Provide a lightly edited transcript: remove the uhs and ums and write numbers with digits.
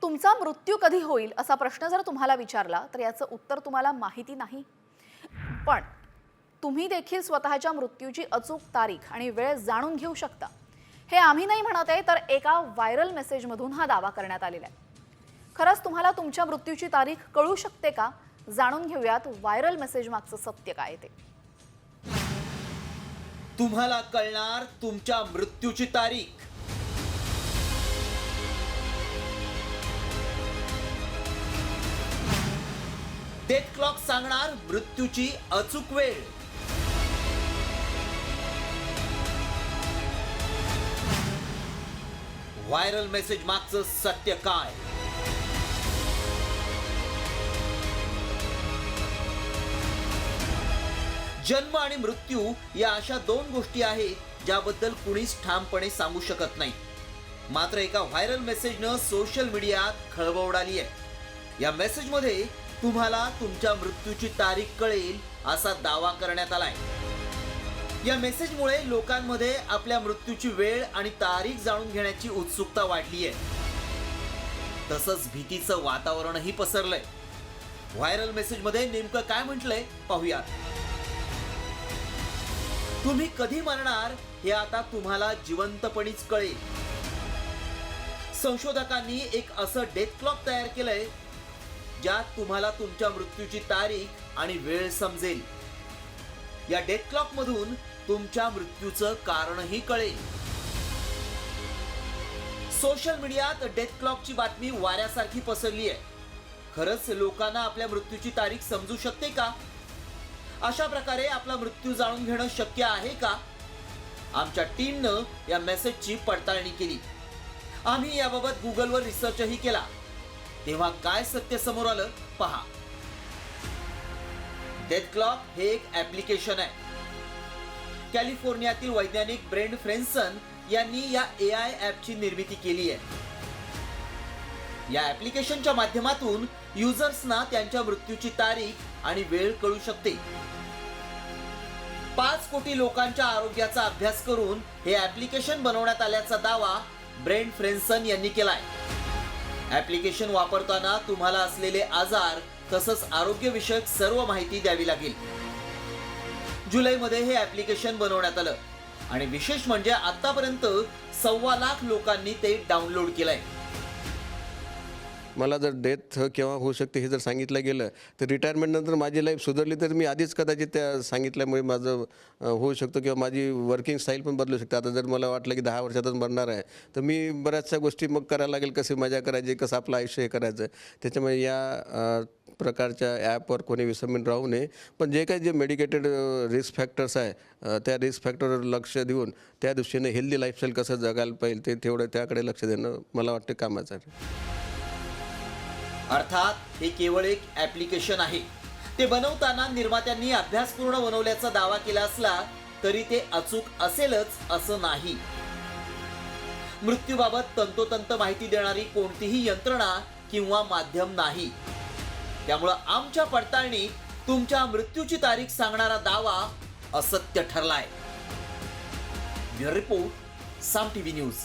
तुमचा मृत्यू कधी होईल असा प्रश्न जर तुम्हाला विचारला तर याचं उत्तर तुम्हाला माहिती नाही, पण तुम्ही देखील स्वतःच्या मृत्यूची अचूक तारीख आणि वेळ जाणून घेऊ शकता. हे आम्ही नाही म्हणत आहे, तर एका व्हायरल मेसेजमधून हा दावा करण्यात आलेला आहे. खरंच तुम्हाला तुमच्या मृत्यूची तारीख कळू शकते का? जाणून घेऊयात व्हायरल मेसेज मागचं सत्य काय ते. तुम्हाला कळणार तुमच्या मृत्यूची तारीख. डेथ क्लॉक सांगणार मृत्यूची अचूक वेळ. व्हायरल मेसेज मागचं सत्य काय? जन्म आणि मृत्यू या अशा दोन गोष्टी आहेत ज्याबद्दल कुणीच ठामपणे सांगू शकत नाही. मात्र एका व्हायरल मेसेजनं सोशल मीडियात खळबळ उडाली आहे. या मेसेजमध्ये तुम्हाला तुमच्या मृत्यूची तारीख कळेल असा दावा करण्यात आलाय. या मेसेजमुळे लोकांमध्ये आपल्या मृत्यूची वेळ आणि तारीख जाणून घेण्याची उत्सुकता वाढली आहे. तसंच भीतीचं वातावरणही पसरलंय. व्हायरल मेसेजमध्ये नेमकं काय म्हटलंय पाहूयात. तुम्ही कधी मरणार हे आता तुम्हाला जिवंतपणीच कळेल. संशोधकांनी एक असं डेथ क्लॉक तयार केलंय ज्यात तुम्हाला तुमच्या मृत्यूची तारीख आणि वेळ समजेल. या डेथ क्लॉक मधून तुमच्या मृत्यूचं कारणही कळेल. सोशल मीडियात डेथ क्लॉकची बातमी वाऱ्यासारखी पसरली आहे. खरंच लोकांना आपल्या मृत्यूची तारीख समजू शकते का? अशा प्रकारे आपला मृत्यू जाणून घेणं शक्य आहे का? आमच्या टीमनं या मेसेजची पडताळणी केली. आम्ही याबाबत गुगलवर रिसर्चही केला. तेव्हा काय सत्य समोर आलं पहा. डेथ क्लॉक हे एक ऍप्लिकेशन आहे. कॅलिफोर्नियातील वैज्ञानिक ब्रेंड फ्रेन्सन यांनी या AI ॲपची निर्मिती केली आहे. या ऍप्लिकेशनच्या माध्यमातून युजर्सना त्यांच्या मृत्यूची तारीख आणि वेळ कळू शकते. 5 कोटी लोकांच्या आरोग्याचा अभ्यास करून हे ऍप्लिकेशन बनवण्यात आल्याचा दावा ब्रेंड फ्रेन्सन यांनी केलाय. ऍप्लिकेशन वापरताना तुम्हाला असलेले आजार तसंच आरोग्यविषयक सर्व माहिती द्यावी लागेल. जुलैमध्ये हे ऍप्लिकेशन बनवण्यात आलं आणि विशेष म्हणजे आतापर्यंत 1.25 लाख लोकांनी ते डाउनलोड केलंय. मला जर डेथ केव्हा होऊ शकते हे जर सांगितलं गेलं तर रिटायरमेंट नंतर माझी लाईफ सुधारली तर मी आधीच कदाचित त्या सांगितल्यामुळे माझं होऊ शकतं किंवा माझी वर्किंग स्टाईल पण बदलू शकते. आता जर मला वाटलं की 10 वर्षातच मरणार आहे तर मी बऱ्याचशा गोष्टी मग करायला लागेल, कशी मजा करायची, कसं आपलं आयुष्य हे करायचं. त्याच्यामुळे या प्रकारच्या ॲपवर कोणी विसंबून राहू नये. पण जे काही मेडिकेटेड रिस्क फॅक्टर्स आहे त्या रिस्क फॅक्टरवर लक्ष देऊन त्या दृष्टीने हेल्दी लाईफस्टाईल कसं जगायला पाहिजे ते तेवढं त्याकडे लक्ष देणं मला वाटतं कामाचं आहे. अर्थात हे केवळ एक ऍप्लिकेशन आहे. ते बनवताना निर्मात्यांनी अभ्यासपूर्ण बनवल्याचा दावा केला असला तरी ते अचूक असेलच असं नाही. मृत्यूबाबत तंतोतंत माहिती देणारी कोणतीही यंत्रणा किंवा माध्यम नाही. त्यामुळं आमच्या पडताळणीत तुमच्या मृत्यूची तारीख सांगणारा दावा असत्य ठरलाय. ब्युरो रिपोर्ट, साम टीव्ही न्यूज.